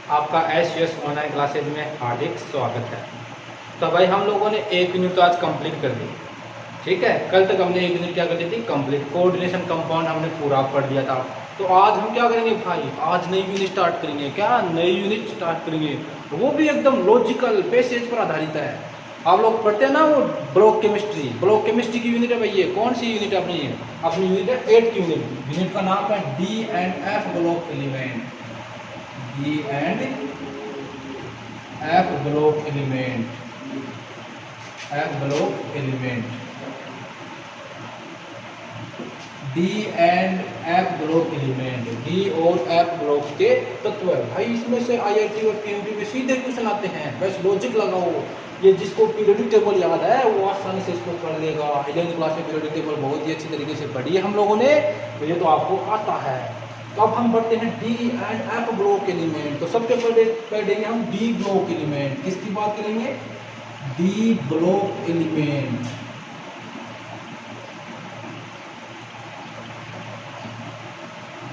आपका S online classes में हार्दिक स्वागत है। तो भाई हम लोगों ने एक यूनिट तो आज कंप्लीट कर दी, ठीक है। कल तक हमने एक यूनिट क्या कर दी थी कंप्लीट, कोऑर्डिनेशन कंपाउंड हमने पूरा पढ़ दिया था। तो आज हम क्या करेंगे भाई, आज नई यूनिट स्टार्ट करेंगे। क्या नई यूनिट स्टार्ट करेंगे, वो भी एकदम लॉजिकल पैसेज पर आधारित है। आप लोग पढ़ते हैं ना वो ब्लॉक केमिस्ट्री की यूनिट है भाई। ये कौन सी यूनिट है अपनी यूनिट है 8 की यूनिट। यूनिट का नाम है D and F block element. D and F block element, D and F block element, D और एफ ब्लॉक के तत्व है भाई। इसमें से आईआईटी और पीएमटी में सीधे क्वेश्चन आते हैं, बस लॉजिक लगाओ। ये जिसको पीरियोडिक टेबल याद है वो आसानी से इसको पढ़ लेगा। 11वीं क्लास में पीरियोडिक टेबल बहुत ही अच्छी तरीके से पढ़ी है हम लोगों ने, तो ये तो आपको आता है। तो अब हम पढ़ते हैं D and F block element. तो सबसे पहले पढ़ेंगे हम डी ब्लॉक एलिमेंट। किसकी बात करेंगे? D block element.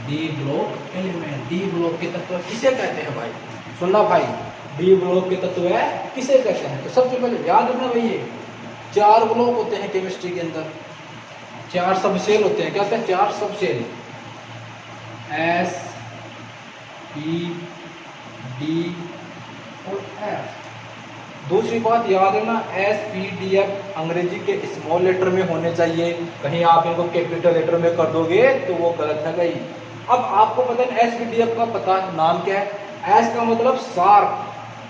D block element, D block के तत्व किसे कहते हैं भाई? सुनना भाई, डी ब्लॉक के तत्व है किसे कहते हैं? तो सबसे पहले याद रखना भाई, ये 4 ब्लॉक होते हैं केमिस्ट्री के अंदर, 4 सब सेल होते हैं। क्या होते हैं? 4 सब सेल, एस, पी, डी और एफ। दूसरी बात याद रखना, एस, पी, डी, एफ अंग्रेजी के स्मॉल लेटर में होने चाहिए। कहीं आप इनको कैपिटल लेटर में कर दोगे तो वो गलत है भाई। अब आपको पता है एस, पी, डी, एफ का पता नाम क्या है? एस का मतलब शार्प,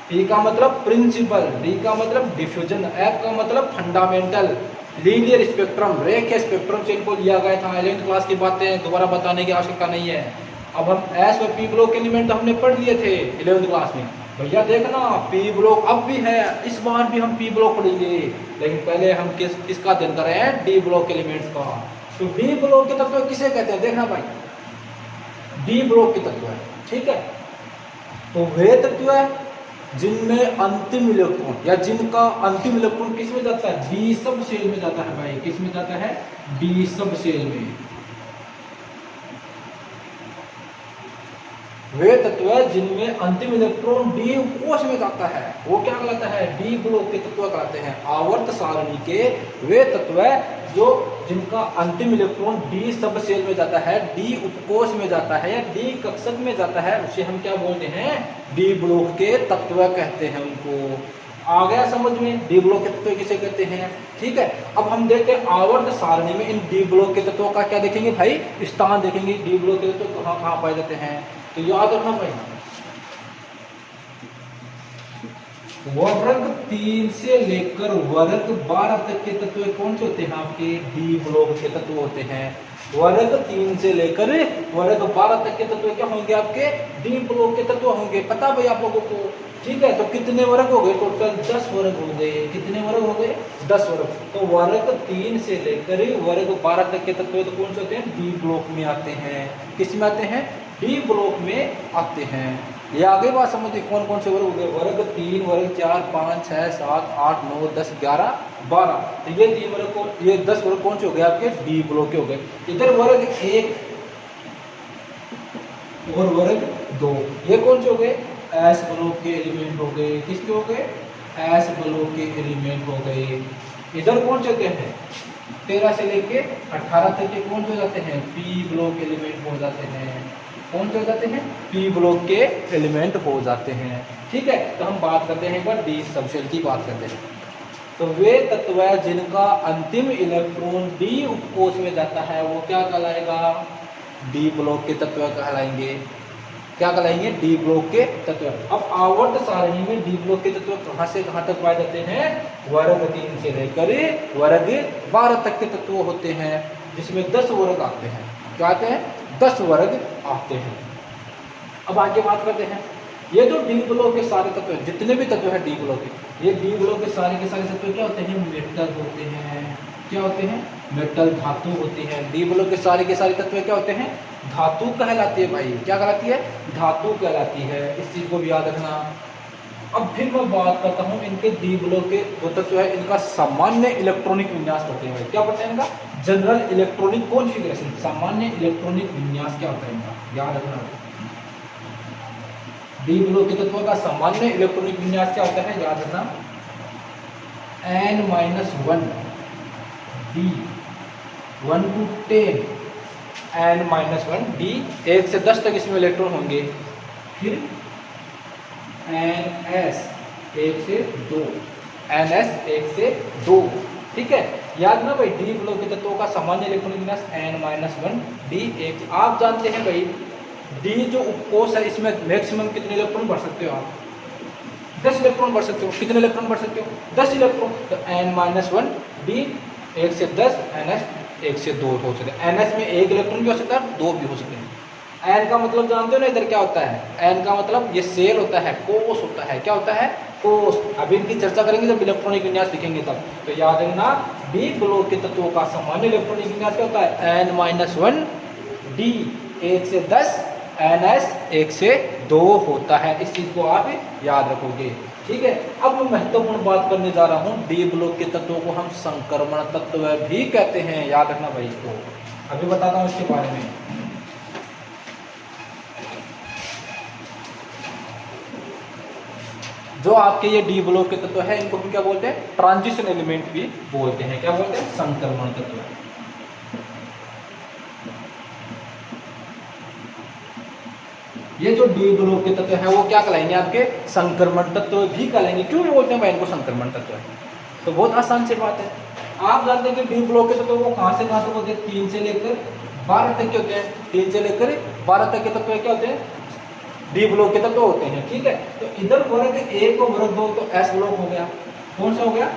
पी का मतलब प्रिंसिपल, डी का मतलब डिफ्यूजन, एफ का मतलब फंडामेंटल, लीनियर स्पेक्ट्रम, रेखीय स्पेक्ट्रम से इनको लिया गया था। 11वीं क्लास की बातें दोबारा बताने की आवश्यकता नहीं है। अब हम एस और पी ब्लॉक एलिमेंट हमने पढ़ लिए थे 11वीं क्लास में। भैया देखना, पी ब्लॉक अब भी है, इस बार भी हम पी ब्लॉक पढ़ेंगे, लेकिन पहले हम किसका अध्ययन कर रहे हैं? डी ब्लॉक एलिमेंट्स का। तो डी ब्लॉक के तत्व किसे कहते हैं? देखना भाई, डी ब्लॉक के तत्व है, ठीक है। तो वे तत्व है जिनमें अंतिम इलेक्ट्रॉन या जिनका अंतिम इलेक्ट्रॉन किस में जाता है? डी सब सेल में जाता है भाई। किस में जाता है? डी सब सेल में। वे तत्व है जिनमें अंतिम इलेक्ट्रॉन डी कोश में जाता है, वो क्या कहलाता है? डी ब्लॉक के तत्व कहलाते हैं। आवर्त सारणी के वे तत्व है जो जिनका अंतिम इलेक्ट्रॉन डी सब सेल में जाता है, डी उपकोश में जाता है या डी कक्षक में जाता है, उसे हम क्या बोलते हैं? डी ब्लॉक के तत्व कहते हैं उनको। आ गया समझ में? डी ब्लॉक के तत्व किसे कहते हैं, ठीक है। अब हम देखते हैं आवर्त सारणी में इन डी ब्लॉक के तत्वों का क्या देखेंगे भाई? स्थान देखेंगे। डी ब्लॉक के तत्व कहाँ कहाँ पाए जाते हैं, तो याद रखना भाई, वर्ग 3 से लेकर वर्ग 12 तक के तत्व कौन से होते हैं? आपके डी ब्लॉक के तत्व होते हैं। वर्ग 3 से लेकर वर्ग 12 तक के तत्व क्या होंगे? आपके डी ब्लॉक के तत्व होंगे। पता भाई आप लोगों को, ठीक है। तो कितने वर्ग हो गए? टोटल 10 वर्ग हो गए। कितने वर्ग हो गए? 10 वर्ग। तो वर्ग 3 से लेकर वर्ग 12 तक के तत्व तो कौन से होते हैं? डी ब्लॉक में आते हैं। किस में आते हैं? डी ब्लॉक में आते हैं। ये आगे बात समझिए, कौन कौन से वर्ग हो गए? वर्ग 3, वर्ग 4, 5, 6, 7, 8, 9, 10, 11, 12। तो ये 3 वर्ग को, ये 10 वर्ग कौन से हो गए? आपके डी ब्लॉक के हो गए। इधर वर्ग 1 और वर्ग 2 ये कौन से हो गए? एस ब्लॉक के एलिमेंट हो गए। किसके हो गए? एस ब्लॉक के एलिमेंट हो गए। इधर कौन से होते हैं? 13 से लेके 18 तक के कौन से हो जाते हैं? पी ब्लॉक एलिमेंट हो जाते हैं। कौन से हो जाते हैं? पी ब्लॉक के एलिमेंट हो जाते हैं, ठीक है। तो हम बात करते हैं एक बार डी सबसेल की बात करते हैं। तो वे तत्व है जिनका अंतिम इलेक्ट्रॉन डी उपकोश में जाता है, वो क्या कहलाएगा? डी ब्लॉक के तत्व कहलाएंगे। क्या कहलाएंगे? डी ब्लॉक के तत्व। अब आवर्त सारणी में डी ब्लॉक के तत्व कहां से कहां तक पाए जाते हैं? वर्ग 3 से लेकर वर्ग 12 तक के तत्व होते हैं, जिसमें 10 वर्ग आते हैं। क्या आते हैं? 10 वर्ग आते हैं। अब आगे बात करते हैं, ये जो डी ब्लॉक के सारे तत्व हैं, जितने भी तत्व हैं डी ब्लॉक के, ये डी ब्लॉक के सारे तत्व क्या होते हैं? मेटल होते हैं। क्या होते हैं? मेटल, धातु होती है। डी ब्लॉक के सारे तत्व क्या होते हैं? धातु कहलाती है भाई। क्या कहलाती है? धातु कहलाती है। इस चीज को भी याद रखना। अब फिर मैं बात करता हूँ इनके डी ब्लॉक के जो तत्व है, इनका सामान्य इलेक्ट्रॉनिक विन्यास करते हैं। क्या पढ़ते हैं इनका? जनरल इलेक्ट्रॉनिक कॉन्फ़िगरेशन, सामान्य इलेक्ट्रॉनिक विन्यास क्या होता है इनका? याद रखना। डी ब्लॉक के तत्व का सामान्य इलेक्ट्रॉनिक विन्यास क्या होता है, याद रखना, n-1 d 1 to 10 n-1 d 1 से 10 तक इसमें इलेक्ट्रॉन होंगे, फिर ns 1 से 2 ns 1 से 2, ठीक है। याद ना भाई, डी ब्लॉक के तत्वों का सामान्य इलेक्ट्रॉनिक विन्यास n-1 d 1। आप जानते हैं भाई डी जो उपकोष है इसमें मैक्सिमम कितने इलेक्ट्रॉन भर सकते हो आप, 10 इलेक्ट्रॉन भर सकते हो। कितने इलेक्ट्रॉन भर सकते हो, 10 इलेक्ट्रॉन। तो n-1 d 1 से 10 ns 1 से 2 हो सकते हैं। ns में 1 इलेक्ट्रॉन भी हो सकता है, 2 भी हो सकते हैं। n का मतलब जानते हो ना इधर क्या होता है, n का मतलब ये सेल होता है, कोष होता है। क्या होता है, कोष। अभी इनकी चर्चा करेंगे जब इलेक्ट्रॉनिक विन्यास लिखेंगे तब। तो याद रखना डी ब्लॉक के तत्वों का सामान्य इलेक्ट्रॉनिक विन्यास क्या होता है, n-1 d 1 से 10 ns 1 से 2 होता है। इस चीज को आप याद रखोगे, ठीक है। अब मैं महत्वपूर्ण बात करने जा रहा हूँ, डी ब्लॉक के तत्वों को हम संक्रमण तत्व भी कहते हैं। याद रखना भाई, इसको अभी बताता हूँ इसके बारे में। जो आपके ये डी ब्लॉक के तत्व है इनको हम क्या बोलते हैं, ट्रांजिशन एलिमेंट भी बोलते हैं। क्या बोलते हैं, संक्रमण तत्व। ये जो डी ब्लॉक के तत्व है वो क्या कहलाएंगे, आपके संक्रमण तत्व भी कहलाएंगे। क्यों बोलते हैं भाई इनको संक्रमण तत्व, तो बहुत आसान सी बात है। आप जानते हैं कि डी ब्लॉक के तत्व वो कहां से कहां तक होते हैं, 3 से लेकर 12 तक के होते हैं। 3 से लेकर 12 तक के तत्व क्या होते हैं, डी ब्लॉक के तत्व होते हैं, ठीक है। तो इधर वर्ग 1 को वर्ग 2 तो एस ब्लॉक हो गया। कौन सा हो गया,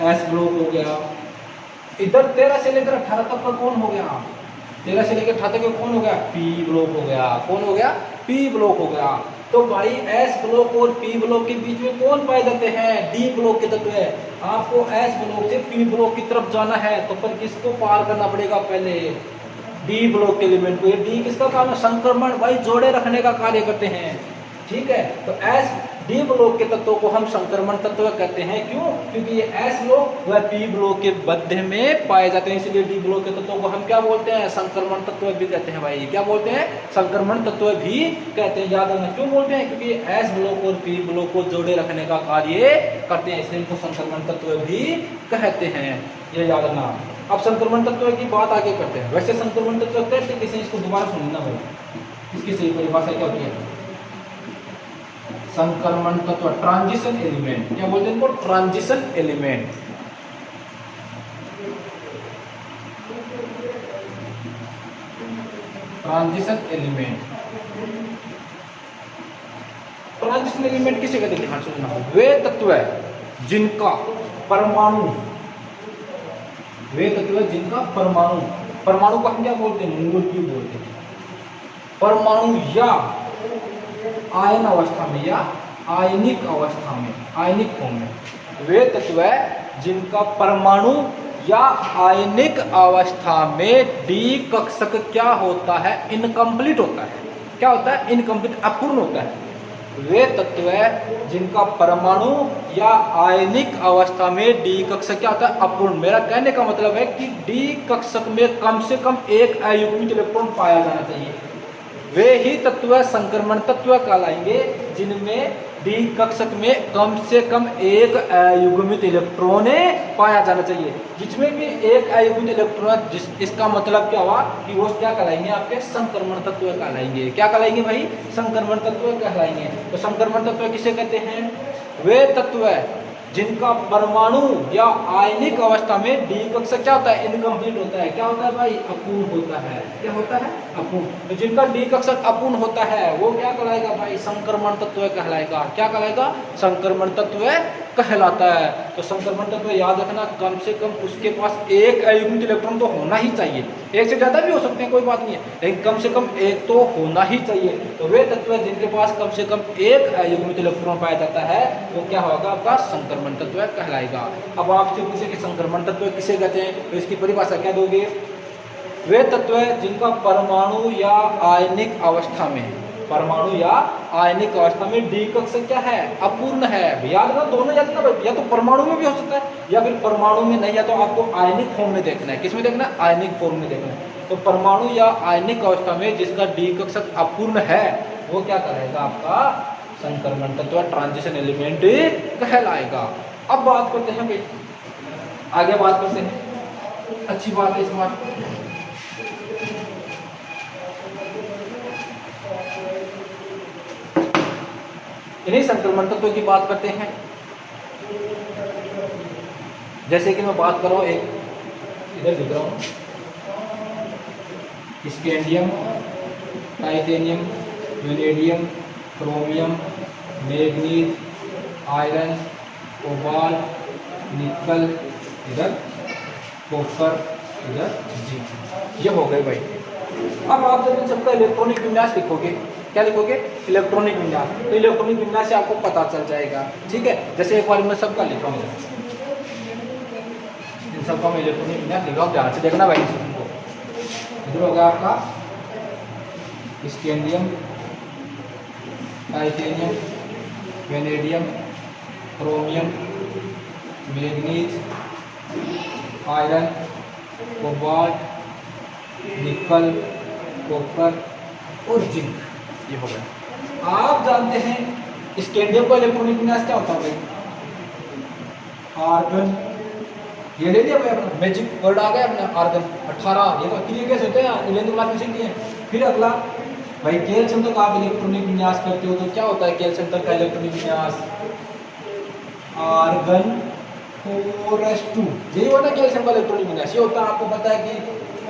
एस ब्लॉक हो गया। इधर 13 से लेकर 18 तक का कौन हो गया, 13 से लेकर 18 तक कौन हो गया, पी ब्लॉक हो गया। कौन हो गया, पी ब्लॉक हो गया। तो भाई एस ब्लॉक और पी ब्लॉक के बीच में कौन पाए जाते हैं, डी ब्लॉक के तत्व है। आपको एस ब्लॉक से पी ब्लॉक की तरफ जाना है तो पर किसको पार करना पड़ेगा, पहले डी ब्लॉक के एलिमेंट को। ये डी किसका काम है, संक्रमण, भाई जोड़े रखने का कार्य करते हैं, ठीक है। तो एस डी ब्लॉक के तत्वों को हम संक्रमण तत्व कहते हैं। क्यों, क्योंकि ये एस ब्लॉक व पी ब्लॉक के मध्य में पाए जाते हैं, इसलिए डी ब्लॉक के तत्वों को हम क्या बोलते हैं, संक्रमण तत्व भी कहते हैं। भाई क्या बोलते हैं, संक्रमण तत्व भी कहते हैं। याद रखना क्यों बोलते हैं, क्योंकि एस ब्लॉक और पी ब्लॉक को जोड़े रखने का कार्य करते हैं, इसलिए इनको संक्रमण तत्व भी कहते हैं। ये याद रखना। अब संक्रमण तत्व की बात आगे करते हैं। वैसे संक्रमण तत्व कहते किसे, इसको दोबारा सुनना भाई, इसकी सही परिभाषा क्या होती है, संक्रमण तत्व, ट्रांजिशन एलिमेंट। क्या बोलते हैं इनको, transition element. Transition element, transition element किसे कहते हैं, ध्यान से सुनना। वे तत्व जिनका परमाणु, वे तत्व जिनका परमाणु, परमाणु को हम क्या बोलते हैं, मूलक्यूल बोलते हैं। परमाणु या आयन अवस्था में या आयनिक अवस्था में, आयनिक फॉर्म में, वे तत्व जिनका परमाणु या आयनिक अवस्था में डी कक्षक क्या होता है, इनकम्प्लीट होता है। क्या होता है, इनकम्प्लीट, अपूर्ण होता है। वे तत्व जिनका परमाणु या आयनिक अवस्था में डी कक्षक क्या होता है, अपूर्ण। मेरा कहने का मतलब है कि डी कक्षक में कम से कम एक अयुग्मित इलेक्ट्रॉन पाया जाना चाहिए। वे ही तत्व संक्रमण तत्व कहलाएंगे जिनमें डी कक्षक में कम से कम एक अयुग्मित इलेक्ट्रॉन पाया जाना चाहिए। जिसमें भी एक अयुग्मित इलेक्ट्रॉन, इसका मतलब क्या हुआ कि वो क्या कहलाएंगे, आपके संक्रमण तत्व कहलाएंगे। क्या कहलाएंगे भाई, संक्रमण तत्व कहलाएंगे। तो संक्रमण तत्व किसे कहते हैं, वे तत्व जिनका परमाणु या आयनिक अवस्था में डी कक्षक क्या होता है, इनकम्प्लीट होता है। क्या होता है भाई, अपूर्ण होता है। क्या होता है, अपूर्ण। तो जिनका डी कक्षक अपूर्ण होता है वो क्या कहलाएगा भाई, संक्रमण तत्व कहलाएगा। क्या कहलाएगा, संक्रमण तत्व कहलाता है। तो संक्रमण तत्व याद रखना, कम से कम उसके पास एक अयुग्मित इलेक्ट्रॉन तो होना ही चाहिए। एक से ज्यादा भी हो सकते हैं, कोई बात नहीं है, लेकिन कम से कम एक तो होना ही चाहिए। तो वे तत्व जिनके पास कम से कम एक अयुग्मित इलेक्ट्रॉन पाया जाता है वो क्या होगा, आपका संक्रमण तत्व कहलाएगा। अब आपसे पूछे कि संक्रमण तत्व किसे कहते हैं, तो इसकी परिभाषा क्या दोगे, वे तत्व जिनका परमाणु या आयनिक अवस्था में, परमाणु या आयनिक अवस्था में डी कक्षक क्या है, अपूर्ण है। याद रखना दोनों, याद रखना या तो परमाणु में भी हो सकता है या फिर परमाणु में नहीं, या तो आपको आयनिक फॉर्म में देखना है। किस में देखना है, आयनिक फॉर्म में देखना है। तो परमाणु या आयनिक अवस्था में जिसका डी कक्षक अपूर्ण है वो क्या करेगा, आपका संक्रमण तत्व ट्रांजिशन एलिमेंट कहलाएगा। अब बात करते हैं भाई, आगे बात करते हैं, अच्छी बात है इस बात। इन्हीं संक्रमण तत्वों की बात करते हैं। जैसे कि मैं बात कर रहा हूँ, एक इधर लिख रहा हूँ, scandium, titanium, uranium, chromium, manganese, iron, cobalt, निकल, इधर कॉपर, इधर जिंक। ये हो गए भाई। अब आप जब इन सबका इलेक्ट्रॉनिक विन्यास लिखोगे, क्या लिखोगे? इलेक्ट्रॉनिक विन्यास। तो इलेक्ट्रॉनिक विन्यास से आपको पता चल जाएगा, ठीक है। जैसे एक बार मैं सबका लिखा हूँ, इन सबका मैं इलेक्ट्रॉनिक विन्यास लिखा हूँ, ध्यान से देखना भाई। इधर हो गया आपका scandium, titanium, vanadium, chromium, manganese, iron, cobalt, निकल, कॉपर और जिंक। ये हो गया। आप जानते हैं स्कैंडियम का इलेक्ट्रॉनिक विन्यास क्या होता है भाई? आर्गन। ये ले लिया भाई अपना, मैजिक वर्ड आ गया अपना, आर्गन। 18 ये तो क्लियर कैसे होते हैं, 11th क्लास में सीखी है। फिर अगला भाई कैल्शियम तक आप इलेक्ट्रॉनिक विन्यास करते हो, तो क्या होता है कैल्शियम तक का इलेक्ट्रॉनिक विन्यास? Argon 4s2। यही होता है कैल्शियम का इलेक्ट्रॉनिक विन्यास। ये होता है, आपको पता है कि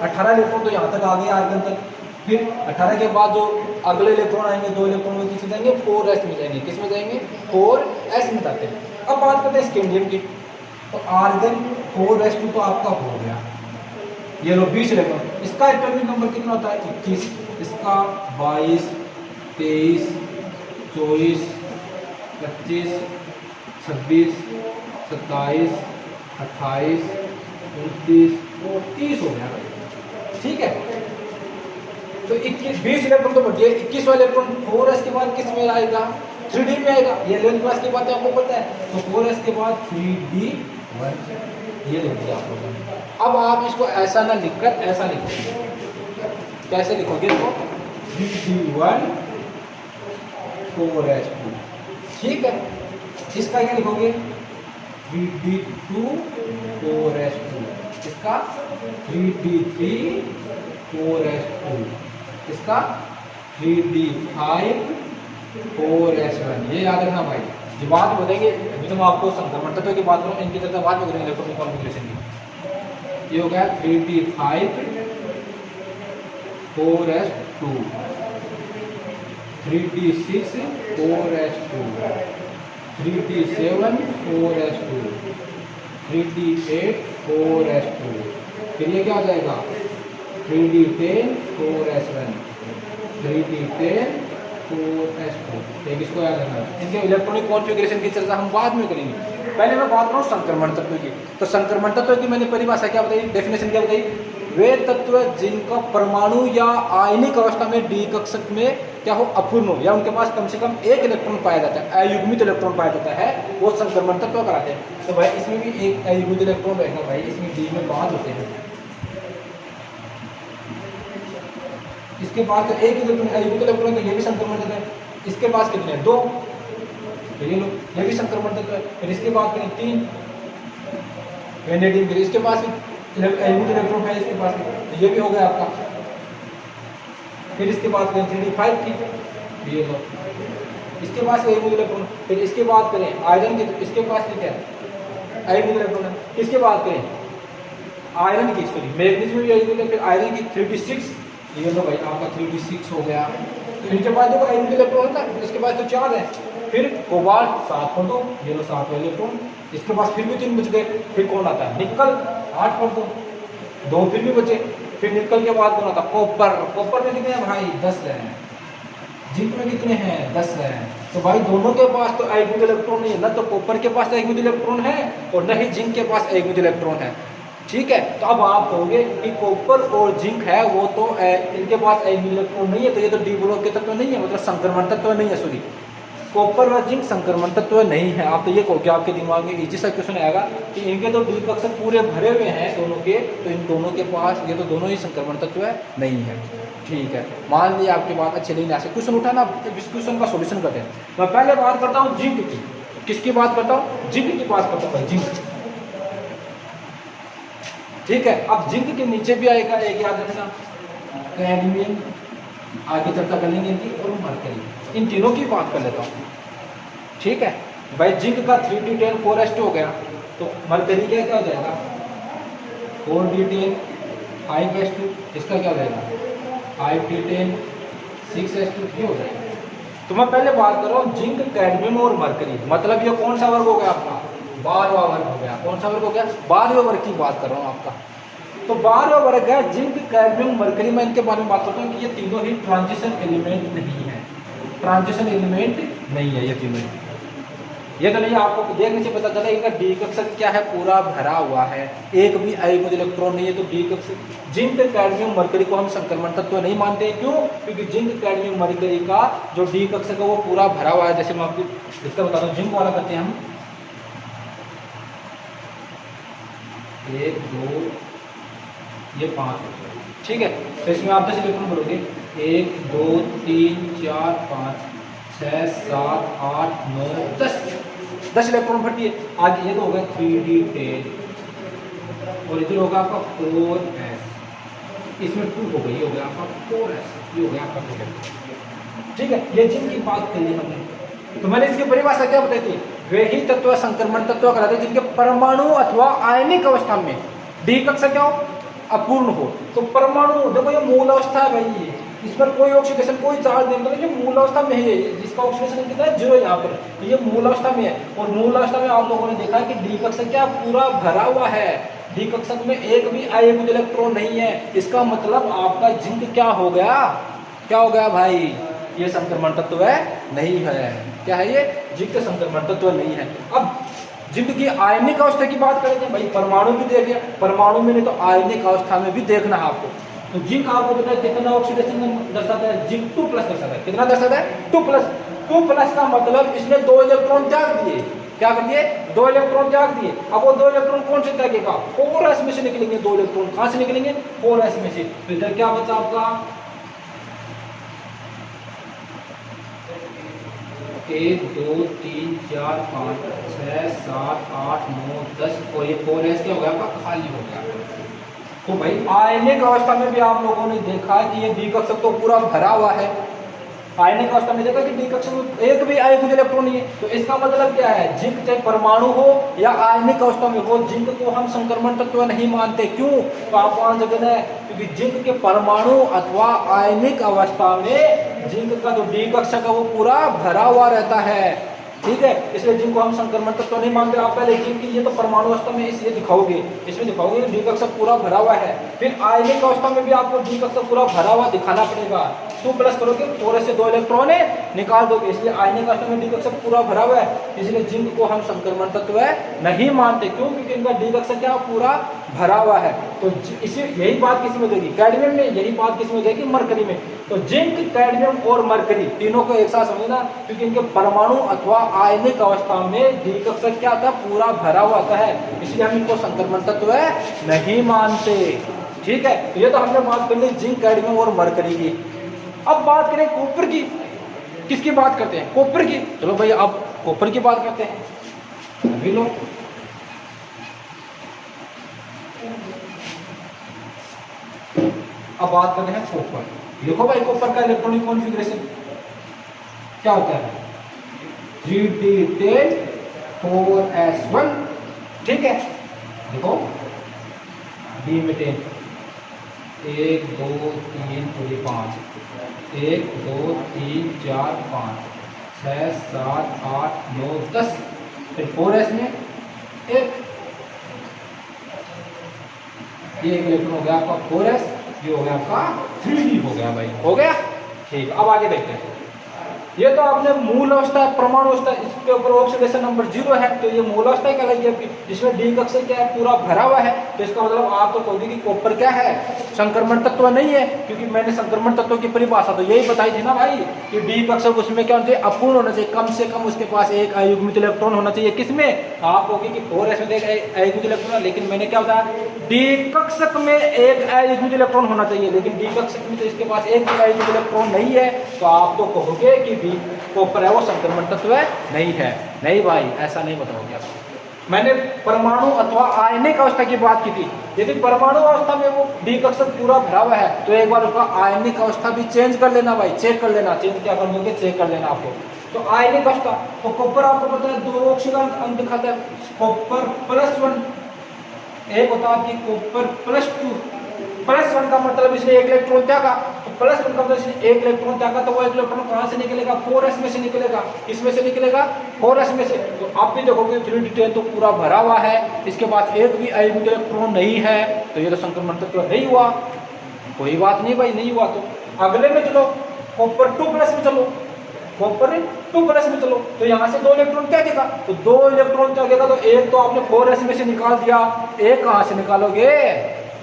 18 इलेक्ट्रॉन तो यहाँ तक आ गए आर्गन तक। फिर 18 के बाद जो अगले इलेक्ट्रॉन आएंगे, 2 इलेक्ट्रॉन में किस में जाएंगे? 4s में जाएंगे। किस में जाएंगे? 4s में जाते हैं। अब बात करते हैं स्कैंडियम की। तो आर्गन 4s2 तो आपका हो गया, ये लो 20 इलेक्ट्रॉन। इसका एटॉमिक नंबर कितना होता है? 21। इसका 22, 23, 24, 25, 26, 27, 28, 29 और 30 हो गया, ठीक है। तो 20 इलेक्ट्रॉन तो बढ़ गया। 21वां इलेक्ट्रॉन 4s के बाद किस में आएगा? 3d में आएगा। ये 11th क्लास की बात है, आपको पता है। तो 4s के बाद 3d1, ये लिख दिया आप लोगों ने। अब आप इसको ऐसा ना लिखकर ऐसा लिखोगे। कैसे लिखोगे इसको? 3d1 4s2, ठीक है। इसका क्या लिखोगे? 3d2 4s2। इसका 3d3 4s2। इसका 3d5 4s1। ये याद रखना भाई। ये बात बताएंगे अभी, तो मैं आपको संक्रमण तत्व की बात करूँ, इनकी चर्चा बाद में करेंगे इलेक्ट्रॉनिक कॉन्फ़िगरेशन की। ये हो गया 3d5 4s2, 3d6 4s2, 3d7 4s2, 3d8 4s2। फिर ये क्या हो जाएगा? 3d10 4s1, 3d10 4s2। एक इसको याद रखना। इनके इलेक्ट्रॉनिक कॉन्फ़िगरेशन की चर्चा हम बाद में करेंगे। पहले मैं बात करूँ संक्रमण तत्व की। तो संक्रमण तत्व की मैंने परिभाषा क्या बताई, डेफिनेशन क्या बताई? वे तत्व जिनका परमाणु या आयनिक अवस्था में डी कक्षक में क्या हो, अपूर्ण हो, या उनके पास कम से कम एक इलेक्ट्रॉन पाया जाता है, अयुग्मित इलेक्ट्रॉन पाया जाता है, वो संक्रमण तत्व कहलाते हैं। तो भाई इसमें भी एक अयुग्मित इलेक्ट्रॉन रहेगा भाई, इसमें डी में 5 होते हैं। इसके पास तो एक इलेक्ट्रॉन अयुग्मित इलेक्ट्रॉन, तो ये भी संक्रमण तत्व है। इसके पास कितने हैं? 2। ये लो, ये भी संक्रमण तत्व है। फिर इसके बाद करें 3 वेनेडियम, इसके पास अयुग्मित इलेक्ट्रॉन है इसके पास, तो ये भी हो गया आपका। फिर इसके बाद करें 3d5 की, ये लो, इसके पास अयुग्मित इलेक्ट्रॉन। फिर इसके बाद करें आयरन की, तो इसके पास क्या है? अयुग्मित इलेक्ट्रॉन है। इसके बाद करें आयरन की, सॉरी मैग्नीज में भी अयुग्मित है। फिर आयरन की 3d6, ये लो भाई आपका 3d6 हो गया। तो इनके पास देखो अयुग्मित इलेक्ट्रॉन था, इसके पास तो 4 है। फिर कोबाल्ट 7 पर 2, ये लो 7 इलेक्ट्रॉन। इसके पास फिर भी 3 बच गए। फिर कौन आता है? निकल 8 पर 2 फिर भी बचे। फिर निकल के बाद कौन आता? कॉपर। कॉपर में कितने हैं भाई? 10 हैं। जिंक में कितने हैं? 10 हैं। तो भाई दोनों के पास तो अयुग्मित इलेक्ट्रॉन नहीं है, ना तो कॉपर के पास अयुग्मित इलेक्ट्रॉन है और न ही जिंक के पास अयुग्मित इलेक्ट्रॉन है, ठीक है। तो अब आप कहोगे कि कॉपर और जिंक है वो तो इनके पास अयुग्मित इलेक्ट्रॉन नहीं है, तो ये तो डी ब्लॉक के तत्व नहीं है, मतलब संक्रमण तत्व नहीं है, सॉरी कॉपर व जिंक संक्रमण तत्व नहीं है। आप तो ये कहो कि आपके दिमाग में इजी सा क्वेश्चन आएगा कि इनके तो डी कक्षक पूरे भरे हुए हैं दोनों के, तो इन दोनों के पास ये तो दोनों ही संक्रमण तत्व नहीं है। ठीक है, मान लिया आपकी बात अच्छी नहीं, ऐसे क्वेश्चन उठा ना, इस क्वेश्चन का सोल्यूशन करते हैं। मैं पहले बात करता हूँ जिंक की। किसकी बात करता हूँ? जिंक की बात करता हूँ, जिंक। ठीक है, अब जिंक के नीचे भी आएगा एक, याद रखना, कैडमियम, आगे चर्चा कर लेंगे इनकी, और मरकरी, इन तीनों की बात कर लेता हूँ। ठीक है भाई, जिंक का 3d10 4s2 हो गया, तो मरकरी का क्या हो जाएगा? 4d10 5s2, इसका क्या हो जाएगा? 5d10 6s2, ये हो जाएगा। तो मैं पहले बात कर रहा हूँ जिंक, कैडमियम और मरकरी, मतलब ये कौन सा वर्ग हो गया आपका? 12वां वर्ग हो गया। कौन सा वर्ग हो गया? 12वें वर्ग की बात कर रहा हूँ आपका। तो 12वां वर्ग है जिंक, कैडमियम, मरकरी। मैं इनके बारे में बात करता हूँ कि ये तीनों ही ट्रांजिशन एलिमेंट नहीं है, ट्रांजिशन एलिमेंट नहीं है ये तीनों। ये तो नहीं, आपको देखने से पता चला इनका डी कक्षक क्या है? पूरा भरा हुआ है, एक भी अयस्क इलेक्ट्रॉन नहीं है। तो डी कक्षक जिंक, कैडमियम, मरकरी को हम संक्रमण तत्व नहीं मानते। क्यों? क्योंकि जिंक, कैडमियम, मरकरी का जो डी कक्षक है वो पूरा भरा हुआ है। जैसे मैं आपको इसका बता दूं, जिंक वाला करते हैं हम 1 2 ये 5, ठीक है। तो इसमें आप 10 इलेक्ट्रॉन बोलोगे, 1 2 3 4 5 6 7 8 9 10 इलेक्ट्रॉन भरती है। आगे ये तो होगा 3d10 और इधर होगा आपका 4s, इसमें 2 हो गई, हो गया आपका 4s, ये हो गया आपका 4s। ठीक है, ये जिनकी बात कर ली हमने। तो मैंने इसकी परिभाषा क्या बताई थी? वे ही तत्व संक्रमण तत्व कहलाते हैं जिनके परमाणु अथवा आयनिक अवस्था में डी कक्षक क्या हो? अपूर्ण हो। तो परमाणु, देखो ये मूल अवस्था है भाई, ये इस पर कोई ऑक्सीडेशन, कोई चार्ज नहीं, मतलब ये मूल अवस्था में है, जिसका ऑक्सीडेशन कितना है? 0 यहाँ पर। तो ये मूल अवस्था में है, और मूल अवस्था में आप लोगों ने देखा कि डी कक्षक क्या पूरा भरा हुआ है, डी कक्षक में एक भी अयस्क इलेक्ट्रॉन नहीं है। इसका मतलब आपका जिंक क्या हो गया? क्या हो गया भाई? ये संक्रमण तत्व है नहीं है। क्या है ये? जिंक संक्रमण तत्व नहीं है। अब जिंक की आयनिक अवस्था की बात करेंगे भाई, परमाणु भी देख लिया, परमाणु में नहीं तो आयनिक अवस्था में भी देखना है आपको। तो जिंक आपको पता है कितना ऑक्सीडेशन दर्शाता है? जिंक 2+ दर्शाता है। कितना दर्शाता है? 2+ का मतलब इसने 2 इलेक्ट्रॉन त्याग दिए। क्या कर दिए? 2 इलेक्ट्रॉन त्याग दिए। अब वो 2 इलेक्ट्रॉन कौन से त्यागेगा? 4s में से निकलेंगे 2 इलेक्ट्रॉन। कहां से निकलेंगे? 4s में से। तो इधर क्या बचा आपका? 1 2 3 4 5 6 7 8 9 10 और ये 4s क्या हो गया आपका? खाली हो गया। तो भाई आयनिक अवस्था में भी आप लोगों ने देखा कि ये डी कक्षक तो पूरा भरा हुआ है। आयनिक अवस्था में देखा कि डी कक्षक में एक भी अयस्क इलेक्ट्रॉन नहीं है। तो इसका मतलब क्या है? जिंक चाहे परमाणु हो या आयनिक अवस्था में हो, जिंक को हम संक्रमण तत्व नहीं मानते। क्यों? तो आप मान सकते हैं क्योंकि जिंक के परमाणु अथवा आयनिक अवस्था में जिंक का जो डी कक्षक है वो पूरा भरा हुआ रहता है। ठीक है, इसलिए जिंक को हम संक्रमण तत्व नहीं मानते। आप पहले जिंक की ये तो परमाणु अवस्था में इसलिए दिखाओगे, इसमें दिखाओगे डी कक्षक पूरा भरा हुआ है। फिर आयनिक अवस्था में भी आपको डी कक्षक पूरा भरा हुआ दिखाना पड़ेगा। 2+ करोगे, 4s से 2 इलेक्ट्रॉन निकाल दोगे, इसलिए आयनिक अवस्था में डी कक्षक पूरा भरा हुआ है। इसलिए जिंक को हम संक्रमण तत्व नहीं मानते। क्यों? क्योंकि इनका डी कक्षक क्या पूरा भरा हुआ है। तो इसी यही बात किस में जाएगी? कैडमियम में। यही बात किस में जाएगी? मरकरी में। तो जिंक, कैडमियम और मरकरी तीनों को एक साथ समझना, क्योंकि इनके परमाणु अथवा आयनिक अवस्था में डी कक्षक क्या था? पूरा भरा हुआ आता है, इसलिए हम इनको संक्रमण तत्व नहीं मानते। ठीक है, तो ये तो हमने बात कर ली जिंक, कैडमियम और मरकरी की। अब बात करें कॉपर की। किसकी बात करते हैं? कॉपर की। चलो भाई अब कॉपर की बात करते हैं। अभी लो, अब बात करते हैं कॉपर। देखो भाई कॉपर का इलेक्ट्रॉनिक कॉन्फ़िगरेशन क्या होता है? 3d10 4s1। ठीक है, देखो डी में 10 1 2 3 पूरी 5 1 2 3 4 5 6 7 8 9 10। फिर 4s में 1, ये एक इलेक्ट्रॉन हो गया आपका 4s, ये हो गया आपका 3d हो गया भाई। हो गया? ठीक, अब आगे देखते हैं। ये तो आपने मूल अवस्था परमाणु अवस्था, इसके ऊपर ऑक्सीडेशन नंबर 0 है, तो ये मूल अवस्था कहलाएगी आपकी, जिसमें डी कक्षक क्या है, पूरा भरा हुआ है। तो इसका मतलब आप तो कहोगे कि कॉपर क्या है, संक्रमण तत्व नहीं है, क्योंकि मैंने संक्रमण तत्व की परिभाषा तो यही बताई थी ना भाई कि डी कक्षक उसमें क्या होना चाहिए, अपूर्ण होना चाहिए, कम से कम उसके पास एक अयुग्मित इलेक्ट्रॉन होना चाहिए। किसमें, आप कहोगे कि 4s में एक अयुग्मित इलेक्ट्रॉन है, लेकिन मैंने क्या बताया, डी कक्षक में एक अयुग्मित इलेक्ट्रॉन होना चाहिए, लेकिन डी कक्षक में तो इसके पास एक भी अयुग्मित इलेक्ट्रॉन नहीं है, तो आप तो कहोगे कि कॉपर है वो संक्रमण तत्व नहीं है। नहीं भाई, ऐसा नहीं बताओगे आप। मैंने परमाणु अथवा आयनिक अवस्था की बात की थी। यदि परमाणु अवस्था में वो डी कक्षक पूरा भरा हुआ है तो एक बार उसका आयनिक अवस्था भी चेंज कर लेना भाई, चेक कर लेना, चेंज क्या कर दोगे, चेक कर लेना आपको। तो आयनिक अवस्था, तो कॉपर आपको पता है 2 ऑक्सीजन अंक दिखाता है, कॉपर +1, एक होता है आपकी कॉपर +2। +1 का मतलब इसने एक इलेक्ट्रॉन त्यागा, तो +1 का मतलब इसने एक इलेक्ट्रॉन त्यागा, तो वो एक इलेक्ट्रॉन कहां से निकलेगा, 4s में से निकलेगा। इसमें से निकलेगा 4s में से। तो आप भी देखोगे 3d10 तो पूरा भरा हुआ है, इसके पास एक भी अयुग्मित इलेक्ट्रॉन नहीं है, तो ये तो संक्रमण तत्व नहीं हुआ। कोई बात नहीं भाई, नहीं हुआ। तो अगले में चलो, कॉपर 2+ में चलो, कॉपर 2+ में चलो, तो यहाँ से 2 इलेक्ट्रॉन त्यागेगा, तो 2 इलेक्ट्रॉन त्यागेगा, तो एक तो आपने 4s में से निकाल दिया, एक कहाँ से निकालोगे,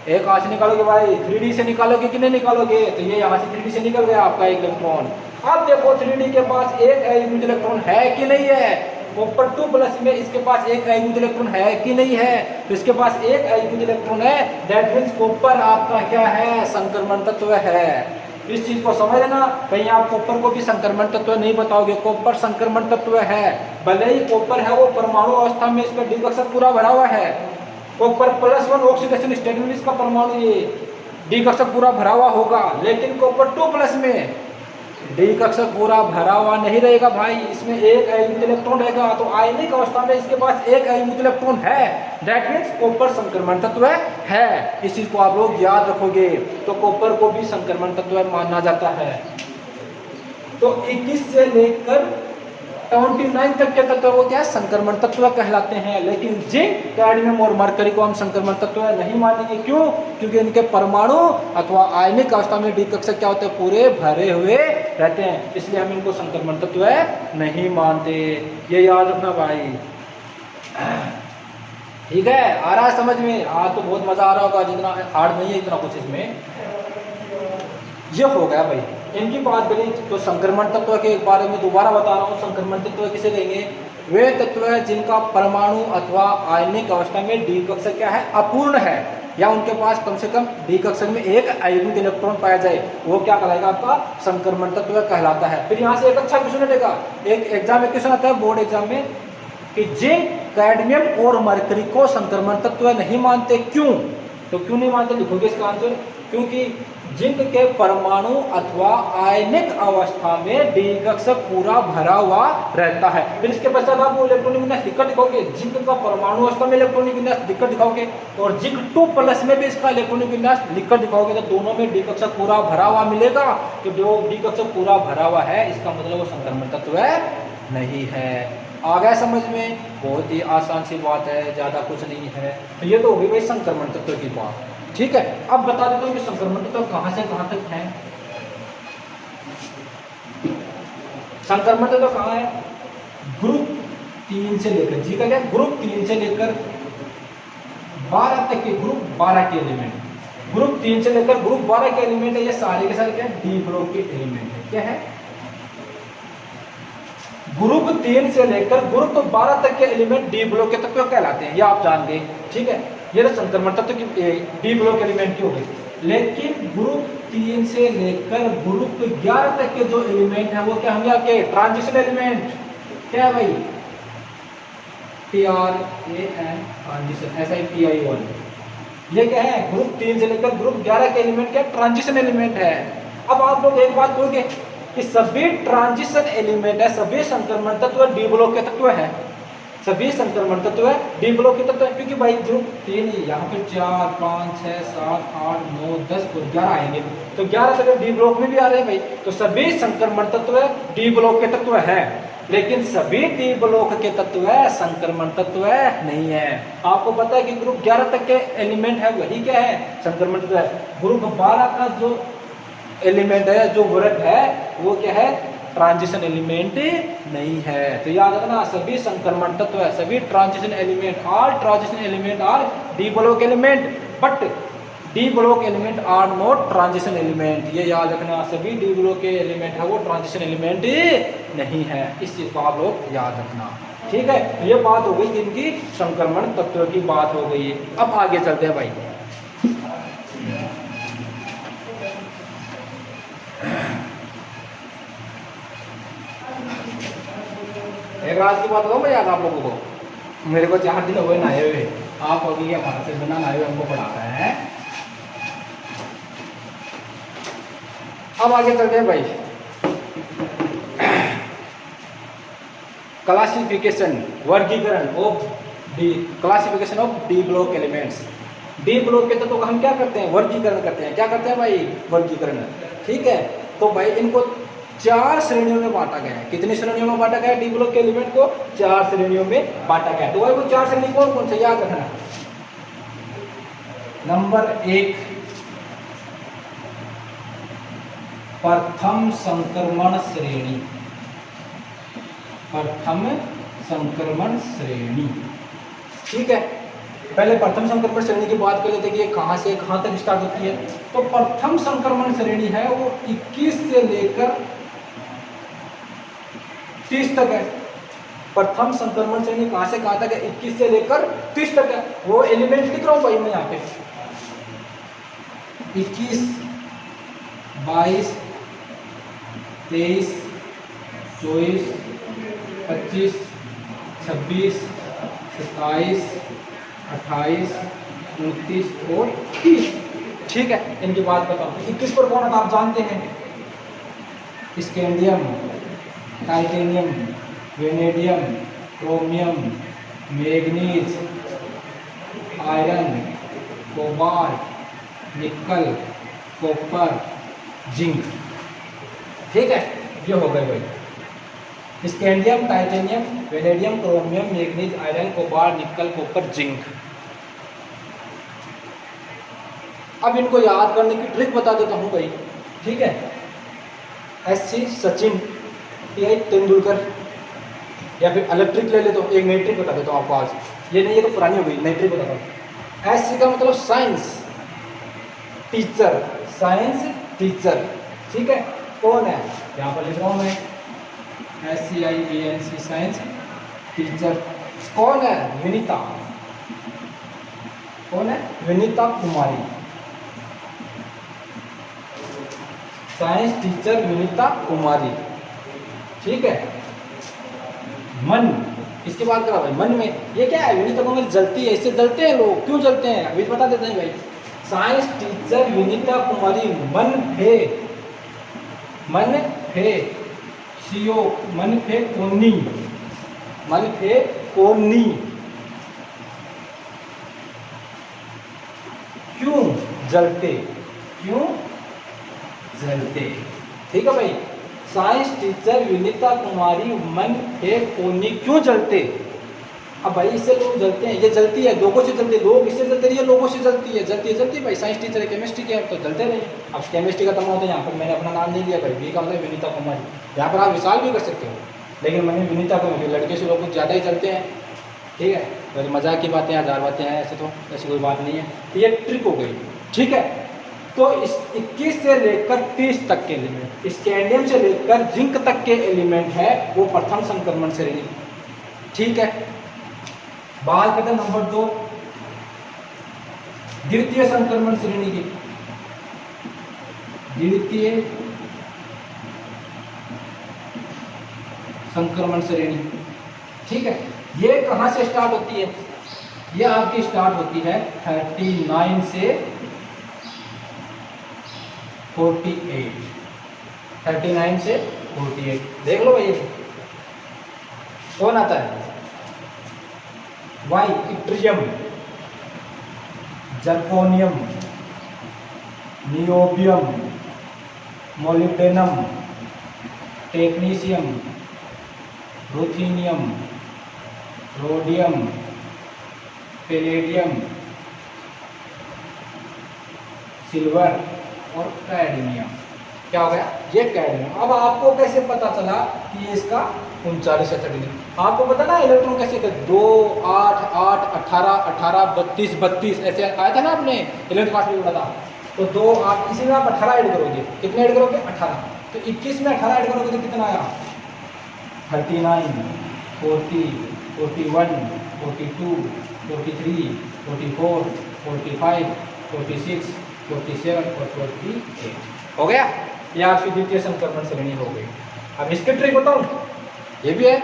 एक कहाँ से निकालोगे भाई, 3d से निकालोगे कि नहीं निकालोगे, तो ये यहाँ से 3d से निकल गया आपका एक इलेक्ट्रॉन। अब देखो 3d के पास एक अयुग्मित इलेक्ट्रॉन है कि नहीं है, कॉपर 2+ में इसके पास एक अयुग्मित इलेक्ट्रॉन है कि नहीं है, तो इसके पास एक अयुग्मित इलेक्ट्रॉन है, दैट मीन्स कॉपर आपका क्या है, संक्रमण तत्व है। इस चीज को समझ लेना, कहीं आप कॉपर को भी संक्रमण तत्व नहीं बताओगे, कॉपर संक्रमण तत्व है। भले ही कॉपर है वो परमाणु अवस्था में इसका डी कक्षक पूरा भरा हुआ है, कॉपर +1 ऑक्सीडेशन स्टेट में इसका परमाणु ये डी कक्षक पूरा भरा हुआ होगा, लेकिन कॉपर 2+ में डी कक्षक पूरा भरा हुआ नहीं रहेगा भाई, इसमें एक अयुग्मित इलेक्ट्रॉन रहेगा। तो आयनिक अवस्था में इसके पास एक अयुग्मित इलेक्ट्रॉन है, दैट मीन्स कॉपर संक्रमण तत्व है। इस चीज को आप लोग याद रखोगे। तो कॉपर को भी संक्रमण तत्व माना जाता है। तो 21 से लेकर 29 तक के तत्व वो क्या है, संक्रमण तत्व कहलाते हैं। लेकिन जिंक, कैडमियम और मरकरी को हम संक्रमण तत्व नहीं मानेंगे। क्यों? क्योंकि इनके परमाणु अथवा आयनिक अवस्था में डी कक्षक क्या होते हैं, पूरे भरे हुए रहते हैं, इसलिए हम इनको संक्रमण तत्व नहीं मानते। ये याद रखना भाई, ठीक है। आ रहा है समझ में? आज तो बहुत मजा आ रहा होगा, जितना हार्ड नहीं है इतना कुछ इसमें। ये हो गया भाई, इनकी बात करें तो संक्रमण तत्व के बारे में दोबारा बता रहा हूँ। संक्रमण तत्व किसे कहेंगे? वे तत्व है जिनका परमाणु अथवा आयनिक अवस्था में डी कक्षक क्या है, अपूर्ण है, या उनके पास कम से कम डी कक्षक में एक अयुग्मित इलेक्ट्रॉन पाया जाए, वो क्या कहलाएगा, आपका संक्रमण तत्व कहलाता है। फिर यहाँ से एक अच्छा क्वेश्चन रहेगा, एक एग्जाम में क्वेश्चन आता है बोर्ड एग्जाम में कि जिंक, कैडमियम और मरकरी को संक्रमण तत्व नहीं मानते, क्यों? तो क्यों नहीं मानते लिखोगे इसका आंसर। क्योंकि जिंक के परमाणु अथवा आयनिक अवस्था में डी कक्षक पूरा भरा हुआ रहता है। फिर इसके पश्चात आप इलेक्ट्रॉनिक विन्यास दिक्कत दिखाओगे, जिंक का परमाणु अवस्था में इलेक्ट्रॉनिक विन्यास दिक्कत दिखाओगे, और जिंक 2+ में भी इसका इलेक्ट्रॉनिक विन्यास दिक्कत दिखाओगे, तो दोनों में डी कक्षक पूरा भरा हुआ मिलेगा। तो जो डी कक्षक पूरा भरा हुआ है, इसका मतलब वो संक्रमण तत्व नहीं है। आ गया समझ में? बहुत ही आसान सी बात है, ज्यादा कुछ नहीं है। तो ये तो हो गई भाई संक्रमण तत्व की बात, ठीक है। अब बता देता हूँ कि संक्रमण तत्व कहां से कहां तक है। संक्रमण तत्व कहां है? ग्रुप 3 से लेकर, जी का क्या, ग्रुप 3 से लेकर 12 तक के, ग्रुप 12 के एलिमेंट, ग्रुप 3 से लेकर ग्रुप 12 के एलिमेंट है, ये सारे के सारे क्या है, डी ब्लॉक के एलिमेंट है। क्या है? ग्रुप 3 से लेकर ग्रुप 12 तक के एलिमेंट डी ब्लॉक के तत्व कहलाते हैं, ये आप जान गए, ठीक है। ये तो संक्रमण तत्व की डी ब्लॉक एलिमेंट की हो गई। लेकिन ग्रुप 3 से लेकर ग्रुप 11 तक के जो एलिमेंट है वो क्या होंगे आपके, ट्रांजिशन एलिमेंट। क्या है भाई? TRAN ट्रांजिशन, SITION, ये क्या है, ग्रुप 3 से लेकर ग्रुप 11 के एलिमेंट क्या, ट्रांजिशन एलिमेंट है। अब आप लोग एक बात कहोगे कि सभी ट्रांजिशन एलिमेंट है, सभी संक्रमण तत्व डी ब्लॉक के तत्व है, सभी संक्रमण तत्व डी ब्लॉक के तत्व है। क्योंकि भाई ग्रुप 3 यहाँ पे 4, 5, 6, 7, 8, 9, 10 और 11 आएंगे, तो 11 तक डी ब्लॉक में भी आ रहे हैं भाई। तो सभी संक्रमण तत्व डी ब्लॉक के तत्व है, लेकिन सभी डी ब्लॉक के तत्व संक्रमण तत्व नहीं है। आपको पता है कि ग्रुप 11 तक के एलिमेंट है वही क्या है, संक्रमण तत्व है। ग्रुप 12 का जो एलिमेंट है, जो वर्ग है, वो क्या है, ट्रांजिशन एलिमेंट नहीं है। तो याद रखना सभी संक्रमण तत्व है, सभी transition element, all transition element are D block element, but D block element are not transition element. ये याद रखना सभी डी ब्लॉक के एलिमेंट है वो ट्रांजिशन एलिमेंट नहीं है, इस चीज को आप लोग याद रखना। ठीक है, तो ये बात हो गई इनकी संक्रमण तत्व की बात हो गई। अब आगे चलते हैं भाई। एक रात की बात बताऊं मैं याद आप लोगों को, मेरे को 4 दिन हुए नहाए हुए, आप अभी हमारे से बिना नहाए हुए हमको पढ़ाता है। अब आगे चलते हैं भाई। क्लासिफिकेशन, वर्गीकरण of D, classification of D block elements. D block के तत्वों का हम क्या करते हैं, वर्गीकरण करते हैं। क्या करते हैं भाई, वर्गीकरण। ठीक है, तो भाई इनको 4 श्रेणियों में बांटा गया है। कितनी श्रेणियों में बांटा गया है डी ब्लॉक के एलिमेंट को, 4 श्रेणियों में बांटा गया है। तो भाई वो 4 श्रेणी कौन कौन से याद रखना। नंबर 1 प्रथम संक्रमण श्रेणी, प्रथम संक्रमण श्रेणी। ठीक है, पहले प्रथम संक्रमण श्रेणी की बात कर लेते हैं कि ये कहां से कहां तक स्टार्ट होती है। तो प्रथम संक्रमण श्रेणी है वो 21 से लेकर 30 तक है। प्रथम संक्रमण श्रेणी कहां से कहां तक है, 21 से लेकर 30 तक है। वो एलिमेंट लिख रहा हूं भाई मैं यहाँ पे, 21, 22, 23, 24, 25, 26, 27, 28, 29 और 30। ठीक है, इनकी बात बताओ। 21 पर कौन है आप जानते हैं, scandium, titanium, vanadium, chromium, manganese, iron, cobalt, निकल, कॉपर, जिंक। ठीक है, ये हो गए भाई scandium, titanium, vanadium, chromium, manganese, iron, cobalt, निकल, कॉपर, जिंक। अब इनको याद करने की ट्रिक बता देता हूं भाई। ठीक है, एससी सचिन, तेंदुलकर, या फिर अलग ट्रिक ले लेता हूँ, एक नई ट्रिक बता देता हूँ आपको आज। ये नहीं, ये तो पुरानी हो गई, नई ट्रिक बताता हूँ। एससी का मतलब साइंस टीचर, साइंस टीचर। ठीक है, कौन है यहाँ पर लिख रहा हूँ मैं, SCIENC, साइंस टीचर। कौन है, विनीता। कौन है, विनीता कुमारी, साइंस टीचर विनीता कुमारी। ठीक है, मन, इसकी बात करा भाई। मन में ये क्या है, विनीता कुमारी जलती है, इससे जलते हैं लोग। क्यों जलते हैं अभी बता देते हैं भाई। साइंस टीचर विनीता कुमारी मन फे, मन फे सीओ, मन फे कोनी, मन फे कोनी। क्यों जलते, क्यों जलते। ठीक है भाई, साइंस टीचर विनीता कुमारी मन फे कोनी क्यों जलते। अब भाई इससे लोग जलते हैं, ये जलती है, लोगों से जलती है, लोग इससे जलते रहिए, लोगों से जलती है, जलती है, जलती है भाई। साइंस टीचर है, केमिस्ट्री के तो जलते रहिए। अब केमिस्ट्री का तमा होता है, यहाँ पर मैंने अपना नाम नहीं लिया भाई, बी का मतलब विनीता कुमारी। यहाँ पर आप विशाल भी कर सकते हो, लेकिन मैंने विनीता को, लड़के से लोग कुछ ज़्यादा ही जलते हैं। ठीक है, तो मजाक की बातें, 1000 बातें हैं, ऐसे तो ऐसी कोई बात नहीं है। तो ये ट्रिक हो गई। ठीक है, तो इस 21 से लेकर 30 तक के एलिमेंट, स्कैंडियम से लेकर जिंक तक के एलिमेंट है वो प्रथम संक्रमण श्रेणी। ठीक है, बात करते हैं नंबर 2 द्वितीय संक्रमण श्रेणी की। द्वितीय संक्रमण श्रेणी। ठीक है, ये कहां से स्टार्ट होती है, ये आपकी स्टार्ट होती है 39 से 48, 39 से 48। देख लो भाई, कौन आता है, Y yttrium, zirconium, niobium, molybdenum, technetium, ruthenium, rhodium, palladium, silver और कैडमियम। क्या हो गया, ये कैडमियम। अब आपको कैसे पता चला कि ये इसका 39 है 39? आपको पता ना इलेक्ट्रॉन कैसे कर 2 8 8 18 18 32 32 ऐसे आया था ना आपने इलेक्ट्रॉन क्लास में पढ़ा था। तो 2 8 इसी में आप 18 ऐड करोगे, कितने ऐड करोगे 18। तो 21 में 18 ऐड करोगे तो कितना आया 39 40 41 42 43 44 45 46 47 और 48 हो गया। ये आपकी द्वितीय संक्रमण श्रेणी हो गई। अब इसके ट्रिक बताऊं, ये भी है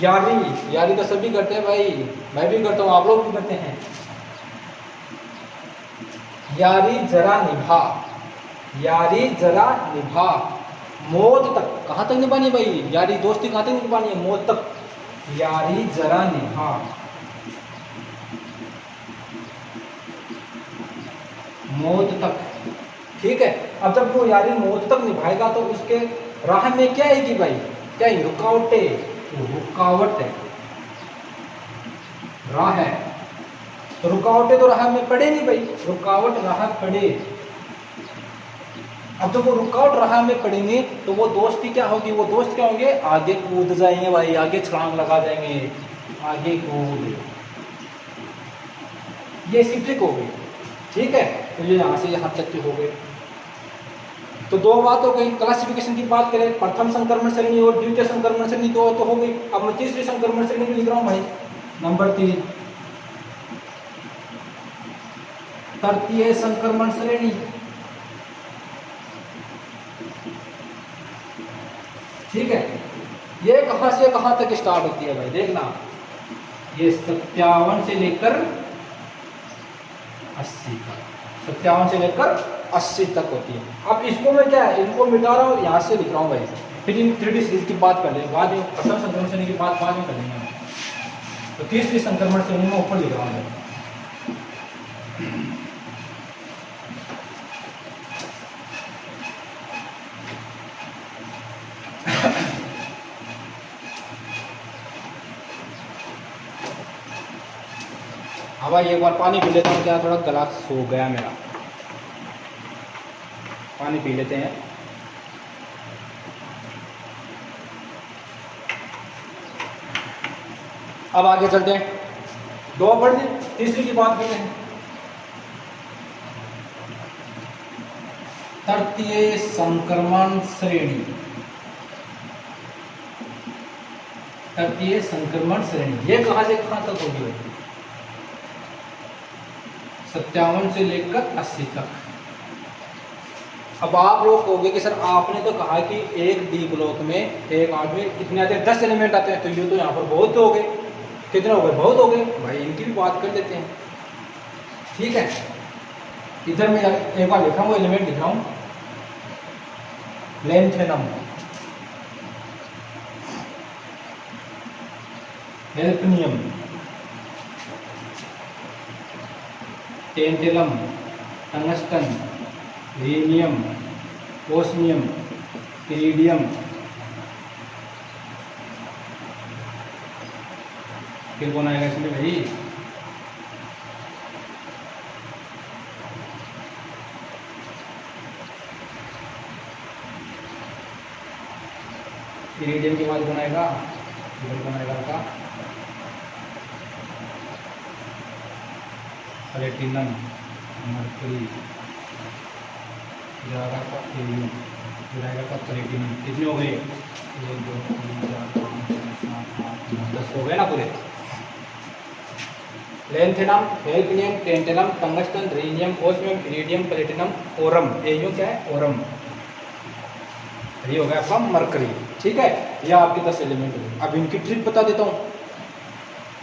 यारी। यारी तो सभी करते हैं भाई, मैं भी करता हूं, आप लोग भी करते हैं। यारी जरा निभा, यारी जरा निभा मौत तक। कहां तक निभानी भाई यारी दोस्ती, कहां तक निभानी है, मौत तक। यारी जरा निभा मौत तक, ठीक है। अब जब वो यारी मौत तक निभाएगा तो उसके राह में क्या आएगी भाई, क्या रुकावटें, रुकावट है राह है, तो रुकावटें तो राह में पड़े नहीं भाई, रुकावट राह पड़े। अब जब वो रुकावट राह में पड़ेंगे तो वो दोस्ती क्या होगी, वो दोस्त क्या होंगे, आगे कूद जाएंगे भाई, आगे छलांग लगा जाएंगे, आगे कूद। ये इसकी ट्रिक हो गई, ठीक है। तो ये यहाँ से यहाँ तक की हो गई। तो दो बात हो गई, क्लासिफिकेशन की बात करें, प्रथम संक्रमण श्रेणी और द्वितीय संक्रमण श्रेणी दो तो हो गई। अब मैं तीसरी संक्रमण श्रेणी भी लिख रहा हूँ भाई, नंबर 3 तृतीय संक्रमण श्रेणी। ठीक है, ये कहां से कहां तक स्टार्ट होती है भाई, देखना, ये 57 से लेकर 80 तक, 57 से लेकर 80 तक होती है। अब इसको मैं क्या है, इनको मिटा रहा हूँ, यहाँ से लिख रहा हूँ भाई। फिर इन 3D सीरीज की बात कर लेंगे बाद में, प्रथम संक्रमण श्रेणी की बात बाद में कर लेंगे। तो तीसरी संक्रमण श्रेणी में ऊपर लिख रहा हूँ। हाँ भाई एक बार पानी पी लेता हूँ, क्या थोड़ा गला सो गया मेरा, पानी पी लेते हैं। अब आगे चलते हैं, दो पढ़ दें, तीसरी की बात करते हैं। तृतीय संक्रमण श्रेणी, तृतीय संक्रमण श्रेणी ये कहां से कहां तक होगी, 57 से लेकर 80 तक। अब आप लोग कहोगे कि सर आपने तो कहा कि एक डी ब्लॉक में एक आर्ट में कितने आते हैं, 10 एलिमेंट आते हैं, तो ये तो यहाँ पर बहुत हो गए, कितने हो गए, बहुत हो गए भाई, इनकी भी बात कर लेते हैं। ठीक है, इधर मैं एक बार लिख रहा हूँ, एलिमेंट लिख रहा हूँ, lanthanum, hafnium, tantalum, tungsten, rhenium, osmium, iridium, फिर कौन आएगा इसमें भाई, इरिडियम के बाद कौन आएगा, इधर कौन आएगा का प्लेटिनम, मर्करी, जाएगा का हीलियम, जाएगा का प्लेटिनम। कितने हो गए, 1 2 3 4 5 6 7 8 9 10 हो गए ना पूरे। Lanthanum, hafnium, tantalum, tungsten, rhenium, osmium, iridium, platinum, aurum, ये यूं क्या है, ओरम, ये हो गया आपका मरकरी। ठीक है, ये आपके 10 एलिमेंट हो गए। अब इनकी ट्रिक बता देता हूँ।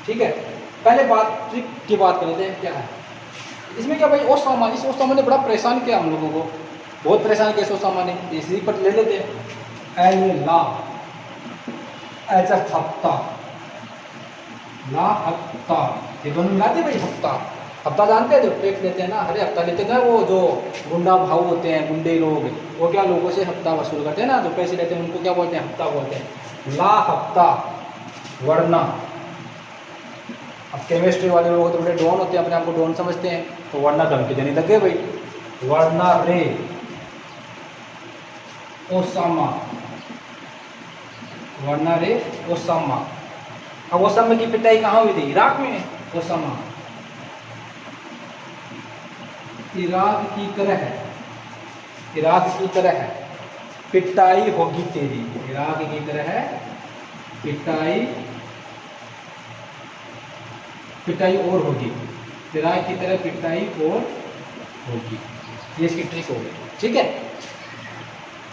ठीक है, पहले बात ट्रिक की बात कर लेते हैं, क्या है इसमें, क्या भाई ओसामा, इस ओसामा ने बड़ा परेशान किया हम लोगों को, बहुत परेशान किया इस ओसामा ने। इसी पर ले लेते हैं, एल ला, एच हफ्ता, ला हफ्ता, ये दोनों मिलाते भाई, हफ्ता, हफ्ता जानते हैं, जो टेक्स लेते हैं ना, अरे हफ्ता लेते हैं, वो जो गुंडा भाव होते हैं, गुंडे लोग, वो क्या लोगों से हफ्ता वसूल करते हैं ना, जो पैसे लेते हैं उनको क्या बोलते हैं, हफ्ता बोलते हैं। ला हफ्ता, वरना, अब केमिस्ट्री वाले लोग तो बड़े डॉन होते हैं, अपने आप को डॉन समझते हैं, तो वरना धमकी देने लगे भाई, वरना रे, ओसामा, वर्नर ए ओसामा। अब ओसामा की पिटाई कहाँ हुई थी? इराक में। ओसामा इराक की तरह है, इराक की तरह है पिटाई होगी तेरी, इराक की तरह है पिटाई, पिटाई और होगी, इराक की तरह पिटाई और होगी। ये इसकी ट्रिक हो गई, ठीक है।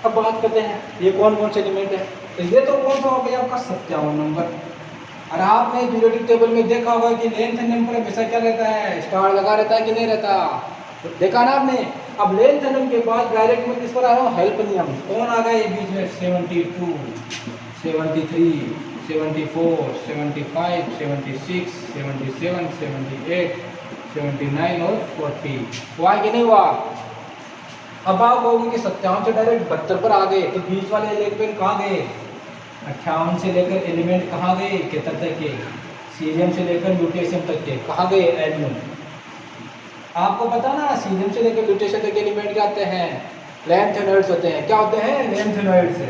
अब बात करते हैं ये कौन कौन से एलिमेंट है। तो ये तो कौन सा हो गया आपका 57 नंबर। और आपने पीरियोडिक टेबल में देखा होगा कि लेंथ एनएम पर हमेशा क्या रहता है? स्टार लगा रहता है कि नहीं रहता? तो देखा ना आपने। अब लेंथ एनएम के बाद डायरेक्ट में किस पर आ रहा हूँ? हेल्प नियम। कौन आ गया ये बीच में? 72, 73, 74, 75, 76, 77, 78, 79 और 40। हुआ कि नहीं हुआ? अब आप कहोगे कि 57 से डायरेक्ट 72 पर आ गए, तो बीच वाले एलिमेंट कहाँ गए? 58 से लेकर एलिमेंट कहाँ गए? 73 के। सीरियम से लेकर म्यूटेशन तक के कहाँ गए? एलिमेंट। आपको पता ना सीरियम से लेकर म्यूटेशन तक के एलिमेंट क्या होते हैं? लैंथेनॉइड्स होते हैं। क्या होते हैं? लैंथेनॉइड्स है।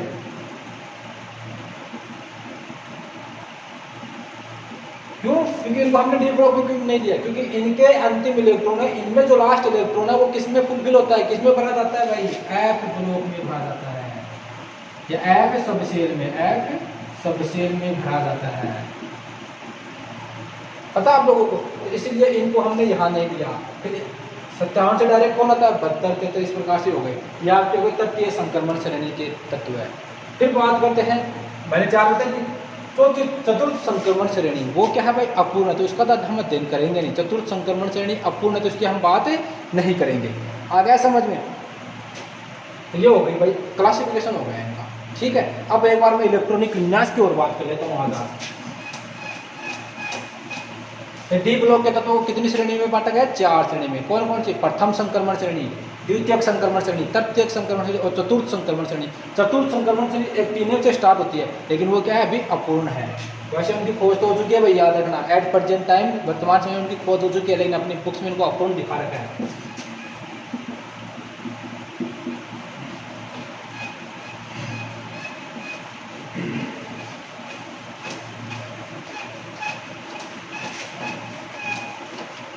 क्यों? क्योंकि इनको हमने डी ब्लॉक क्यों नहीं दिया? क्योंकि इनके अंतिम इलेक्ट्रॉन है, इनमें जो लास्ट इलेक्ट्रॉन है वो किसमें फुलफिल होता है? किसमें भरा जाता है भाई? एफ ब्लॉक में भरा जाता है, या एफ सबसेल में, एफ सबसेल में भरा जाता है। पता आप लोगों को? इसलिए इनको हमने यहाँ नहीं दिया। फिर 57 से डायरेक्ट कौन आता है? 72 के। तो इस प्रकार से हो गए। यह आपके कोई तत्वीय संक्रमण श्रेणी के तत्व है। फिर बात करते हैं, मैंने चार बताया कि तो चतुर्थ संक्रमण श्रेणी वो क्या है भाई? अपूर्ण है, तो इसका तो हम अध्ययन करेंगे नहीं। चतुर्थ संक्रमण श्रेणी अपूर्ण है, तो इसकी हम बात नहीं करेंगे। आ गया समझ में? तो ये हो गई भाई क्लासिफिकेशन हो गया इनका, ठीक है। अब एक बार मैं इलेक्ट्रॉनिक विन्यास की ओर बात कर लेता हूँ। आगे डी ब्लॉक के तत्वों को कितनी श्रेणी में बांटा गया? 4 श्रेणी में। कौन कौन सी? प्रथम संक्रमण श्रेणी, द्वितीयक संक्रमण श्रेणी, तृतीयक संक्रमण श्रेणी और चतुर्थ संक्रमण श्रेणी। चतुर्थ संक्रमण श्रेणी एक्टिनियम से स्टार्ट होती है, लेकिन वो क्या है? अभी अपूर्ण है। वैसे उनकी खोज तो हो चुकी है भाई, याद रखना। एट प्रेजेंट टाइम, वर्तमान समय में उनकी खोज हो चुकी है, लेकिन अपनी बुक्स में उनको अपूर्ण दिखा रखा है।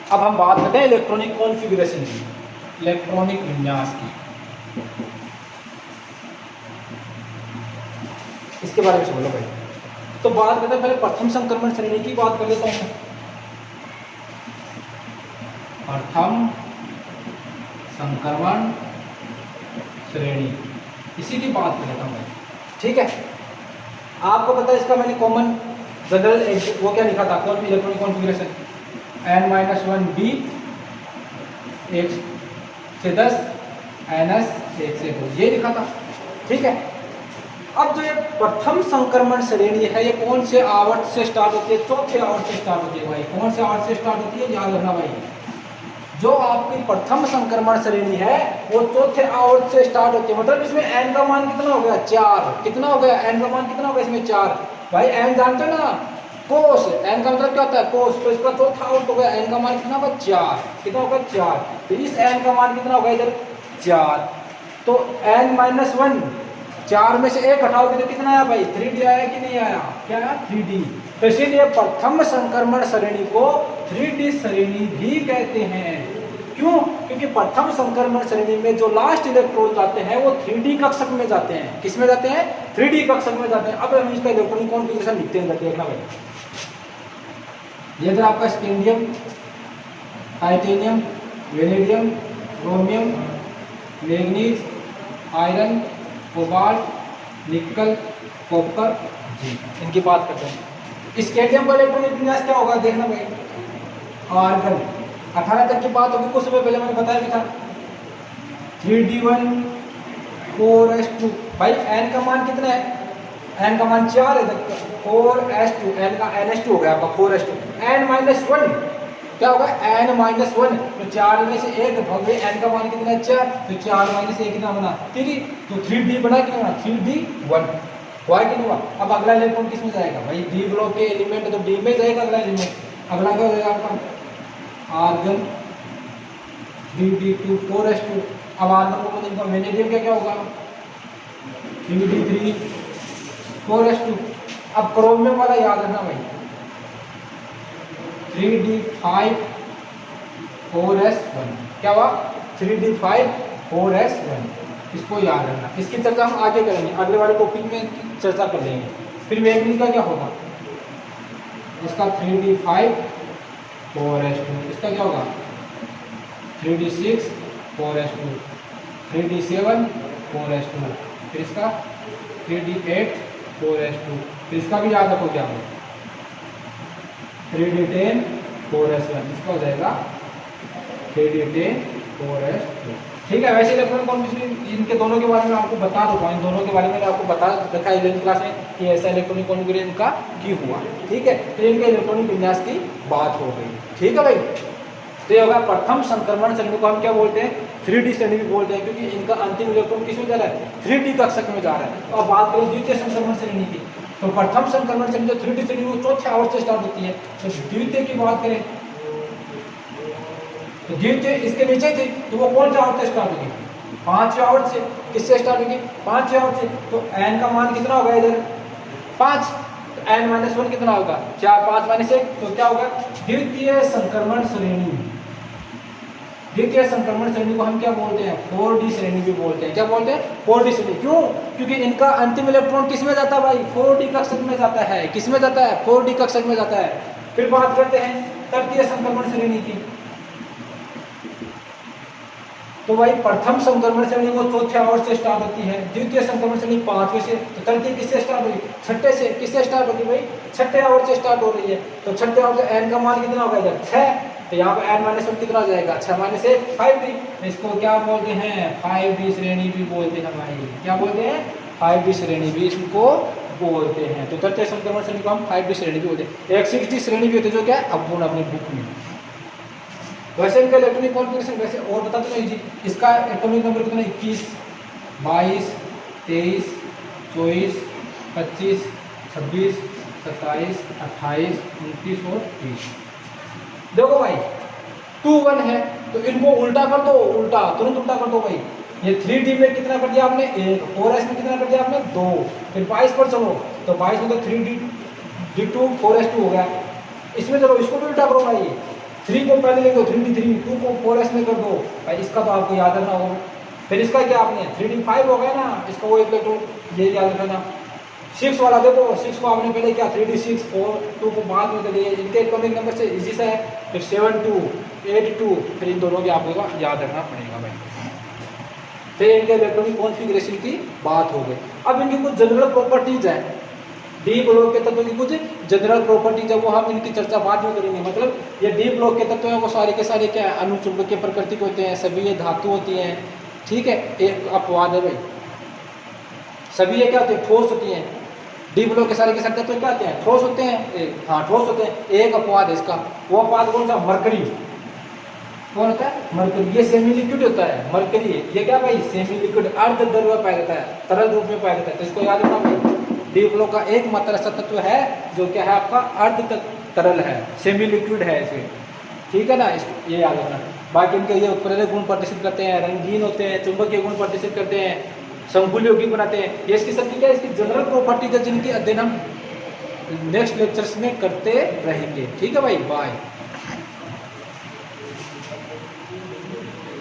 अब हम बात करते हैं इलेक्ट्रॉनिक कॉन्फ़िगरेशन की, इलेक्ट्रॉनिक विन्यास की। इसके बारे में बोलो भाई। तो बात करते हैं पहले प्रथम संक्रमण श्रेणी की बात कर लेता हूं। प्रथम संक्रमण श्रेणी, इसी की बात कर लेता हूं भाई, ठीक है। आपको पता है इसका मैंने कॉमन जनरल वो क्या लिखा था? कौन भी इलेक्ट्रॉनिक कॉन्फ़िगरेशन n-1 b 1 से 10 ns 1 से 2, ये लिखा था, ठीक है। अब जो ये प्रथम संक्रमण श्रेणी है, ये कौन से आवर्त से स्टार्ट होती है? चौथे आवर्त से स्टार्ट होती है भाई। कौन से आवर्त से स्टार्ट होती है? याद रखना भाई। जो आपकी प्रथम संक्रमण श्रेणी है वो चौथे आवर्त से स्टार्ट होती है। मतलब इसमें n का मान कितना हो गया? 4। कितना हो गया? n का मान कितना हो गया इसमें? 4। भाई n जानते हो ना, कोस। n का मतलब क्या होता है? कोस। तो इसका चौथा आवर्त हो गया, n का मान कितना होगा? 4। कितना होगा? 4। तो इस n का मान कितना होगा इधर? 4। तो n-1, 4 में से 1 हटाओगे तो कितना आया भाई? 3D आया कि नहीं आया? क्या आया? 3D। तो इसीलिए प्रथम संक्रमण श्रेणी को 3D श्रेणी भी कहते हैं। क्यों? क्योंकि प्रथम संक्रमण श्रेणी में जो लास्ट इलेक्ट्रॉन जाते हैं वो 3D कक्षक में जाते हैं। किस में जाते हैं? 3D कक्षक में जाते हैं। अब हम इसका इलेक्ट्रॉनिक कॉन्फ़िगरेशन लिखते हैं, देखना भाई। ये जो आपका scandium, titanium, vanadium, chromium, manganese, iron, cobalt, निकल, कॉपर, जी, इनकी बात करते हैं। स्कैंडियम का इलेक्ट्रॉनिक विन्यास क्या होगा? देखना भाई। आर्गन 18 तक की बात होगी, कुछ समय पहले मैंने बताया भी था। 3d1 4s2। भाई n का मान कितना है? n का मान 4 है, 4s2, n का ns2 हो गया आपका 4s2। n-1 क्या होगा? n-1, तो 4 में से 1 भागे n का मान कितना है? 4। तो 4 माइनस 1 कितना बना? 3। तो 3d बना कि नहीं बना? 3d1 हुआ कि नहीं हुआ? अब अगला इलेक्ट्रॉन किस में जाएगा भाई? डी ब्लॉक के एलिमेंट तो डी में जाएगा अगला एलिमेंट। अगला क्या हो जाएगा आपका? Argon, dd2 4s2। अब आर्गन को इनका वेनेडियम क्या क्या होगा? 3d3 4s2। अब क्रोमियम वाला याद रखना भाई, 3d5 4s1। क्या हुआ? 3d5 4s1, इसको याद रखना। इसकी चर्चा हम आगे करेंगे, अगले वाले टॉपिक में चर्चा कर लेंगे। फिर मैग्नीज का क्या होगा? इसका 3d5 4s2, इसका क्या होगा? 3d6 4s2, 3d7 4s2, फिर इसका 3d8 4s2, फिर इसका भी याद रखो क्या? 3d10 4s1, इसका हो जाएगा 3d10 4s2। ठीक है। वैसे इलेक्ट्रॉनिक कॉन्फ़िगरेशन इनके दोनों के बारे में आपको बता दूंगा, इन दोनों के बारे में आपको बता रखा है 11th क्लास में कि ऐसा इलेक्ट्रॉनिक कॉन्फ़िगरेशन का क्यों हुआ। ठीक है। तो इनके इलेक्ट्रॉनिक विन्यास की बात हो गई। ठीक है भाई। तो ये होगा प्रथम संक्रमण श्रेणी को हम क्या बोलते हैं? 3D श्रेणी भी बोलते हैं, क्योंकि इनका अंतिम इलेक्ट्रॉन किस में जा रहा है? 3D कक्षक में जा रहा है। तो अब बात करें द्वितीय संक्रमण श्रेणी की, तो प्रथम संक्रमण श्रेणी जो 3D श्रेणी वो चौथे आवर्त से स्टार्ट होती है। तो द्वितीय की बात करें तो द्वितीय इसके नीचे थी, तो वो कौन सा आवर्त से स्टार्ट होगी? 5वें आवर्त से। किससे स्टार्ट होगी? 5वें आवर्त से। तो n का मान कितना होगा इधर? 5। तो n-1 कितना होगा? 4, 5 - 1, तो क्या होगा? द्वितीय संक्रमण श्रेणी। द्वितीय संक्रमण श्रेणी को हम क्या बोलते हैं? 4D श्रेणी भी बोलते हैं। क्या बोलते हैं? 4D श्रेणी। क्यों? क्योंकि इनका अंतिम इलेक्ट्रॉन किस में जाता है भाई? 4D कक्षक में जाता है। किस में जाता है? 4D कक्षक में जाता है। फिर बात करते हैं तृतीय संक्रमण श्रेणी की। तो भाई प्रथम संक्रमण श्रेणी वो चौथे आवर्त से स्टार्ट होती है, द्वितीय संक्रमण श्रेणी 5वें से, तो तृतीय किससे स्टार्ट होगी? छठे से। किससे स्टार्ट होगी भाई? छठे आवर्त से स्टार्ट हो रही है। तो छठे आवर्त से n का मान कितना होगा इधर? 6। तो यहाँ पे n-1 कितना हो जाएगा? 6 - 1 5D। इसको क्या बोलते हैं? 5D श्रेणी भी बोलते हैं भाई। क्या बोलते हैं? 5D श्रेणी भी इसको बोलते हैं। तो तृतीय संक्रमण श्रेणी को हम 5D श्रेणी भी बोलते हैं। एक 6D श्रेणी भी होती है, जो क्या है अपूर्ण अपनी बुक में। वैसे इनका इलेक्ट्रॉनिक कॉन्फ़िगरेशन वैसे और बता दो जी। इसका एटॉमिक नंबर कितना? 21, 22, 23, 24, 25, 26, 27, 28, 29 और 30। देखो भाई 2 1 है, तो इनको उल्टा कर दो, उल्टा तुरंत उल्टा कर दो भाई। ये 3D में कितना कर दिया आपने? 1। 4s में कितना कर दिया आपने? 2। फिर 22 पर चलो, तो 22 में तो 3D2 4s2 हो गया। इसमें चलो इसको भी उल्टा करो भाई। 3 को पहले लिख दो 3D3, 2 को 4s में कर दो भाई। इसका तो आपको याद रखना होगा। फिर इसका क्या आपने 3D5 हो गया ना, इसका वो एक ये याद रखना। 6 वाला देखो, 6 को आपने पहले क्या 3D6 और 2 को बाद में कर दिया। इनके एटॉमिक नंबर से इजी सा है। फिर 7 2 8 2, फिर इन दोनों की आपको याद रखना पड़ेगा भाई। फिर इनके इलेक्ट्रॉनिक कॉन्फ़िगरेशन की बात हो गई। अब इनकी कुछ जनरल प्रॉपर्टीज है, डी ब्लॉक के तत्वों की कुछ जनरल प्रॉपर्टीज है, वो हम इनकी चर्चा बाद में करेंगे। मतलब ये डी ब्लॉक के तत्व हैं वो सारे के सारे क्या है? अनुचुंबकीय प्रकृति के होते हैं, सभी ये धातु होती हैं। ठीक है। एक अपवाद है भाई, सभी ये क्या होते हैं? ठोस होती हैं। डी ब्लॉक के सारे तत्व क्या होते हैं? ठोस होते हैं। हाँ ठोस होते हैं। एक अपवाद है इसका, वो अपवाद कौन सा? मरकरी। कौन होता है? मरकरी। ये सेमी लिक्विड होता है मरकरी। ये क्या भाई? सेमी लिक्विड अर्ध द्रव पाया जाता है, तरल रूप में पाया जाता है। तो इसको याद रखना भाई, डी ब्लॉक का एकमात्र ऐसा तत्व है जो क्या है आपका अर्ध तरल है, सेमी लिक्विड है इसमें। ठीक है ना, ये याद रखना। बाकी इनके ये उत्प्रेरक गुण प्रदर्शित करते हैं, रंगीन होते हैं, चुंबकीय गुण प्रदर्शित करते हैं, संकुल यौगिक बनाते हैं। ये इसकी सबकी क्या है? इसकी जनरल प्रॉपर्टीज है, जिनकी अध्ययन हम नेक्स्ट लेक्चर्स में करते रहेंगे। ठीक है भाई, बाय।